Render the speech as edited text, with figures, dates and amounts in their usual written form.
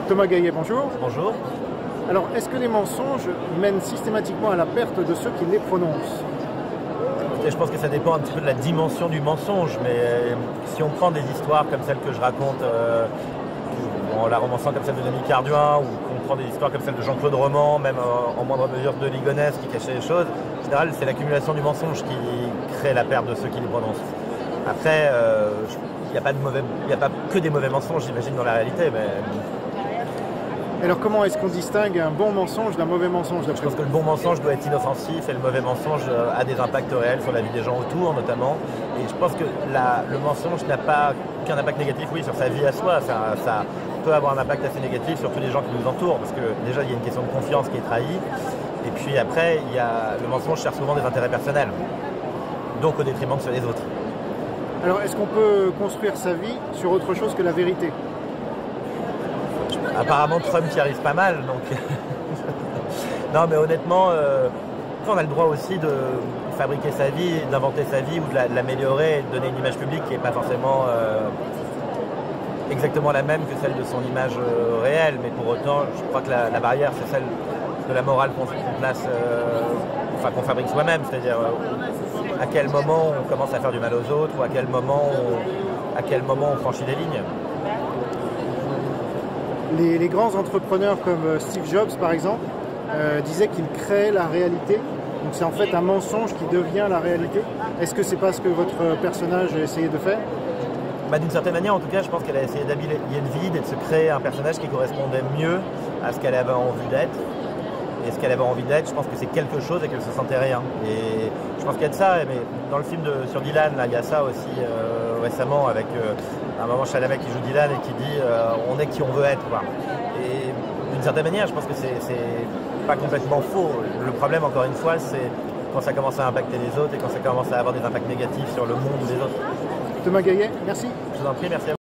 Thomas Gaillet, bonjour. Bonjour. Alors, est-ce que les mensonges mènent systématiquement à la perte de ceux qui les prononcent? Je pense que ça dépend un petit peu de la dimension du mensonge, mais si on prend des histoires comme celle que je raconte en la romançant comme celle de Denis Carduin, ou qu'on prend des histoires comme celle de Jean-Claude Roman, même en moindre mesure de Ligonnès qui cachait les choses, en général c'est l'accumulation du mensonge qui crée la perte de ceux qui les prononcent. Après, il n'y a pas que des mauvais mensonges, j'imagine, dans la réalité. Mais... Alors comment est-ce qu'on distingue un bon mensonge d'un mauvais mensonge? Je pense que le bon mensonge doit être inoffensif et le mauvais mensonge a des impacts réels sur la vie des gens autour notamment. Et je pense que le mensonge n'a pas qu'un impact négatif, oui, sur sa vie à soi. Ça peut avoir un impact assez négatif sur tous les gens qui nous entourent, parce que déjà il y a une question de confiance qui est trahie. Et puis après, le mensonge cherche souvent des intérêts personnels, donc au détriment de ceux des autres. Alors est-ce qu'on peut construire sa vie sur autre chose que la vérité? Apparemment Trump y arrive pas mal, donc non, mais honnêtement, on a le droit aussi de fabriquer sa vie, d'inventer sa vie ou de l'améliorer et de donner une image publique qui n'est pas forcément exactement la même que celle de son image réelle, mais pour autant je crois que la barrière c'est celle de la morale qu'on place, qu'on fabrique soi-même, c'est-à-dire à quel moment on commence à faire du mal aux autres ou à quel moment on franchit des lignes. Les grands entrepreneurs comme Steve Jobs, par exemple, disaient qu'ils créaient la réalité. Donc c'est en fait un mensonge qui devient la réalité. Est-ce que c'est pas ce que votre personnage a essayé de faire? D'une certaine manière, en tout cas, je pense qu'elle a essayé d'habiller le vide et de se créer un personnage qui correspondait mieux à ce qu'elle avait envie d'être. Et ce qu'elle avait envie d'être, je pense que c'est quelque chose et qu'elle se sentait rien. Et je pense qu'il y a de ça, mais dans le film sur Dylan, là, il y a ça aussi récemment avec un moment Chalamet qui joue Dylan et qui dit on est qui on veut être, quoi. Et d'une certaine manière, je pense que c'est pas complètement faux. Le problème, encore une fois, c'est quand ça commence à impacter les autres et quand ça commence à avoir des impacts négatifs sur le monde ou les autres. Thomas Gaillet, merci. Je vous en prie, merci à vous.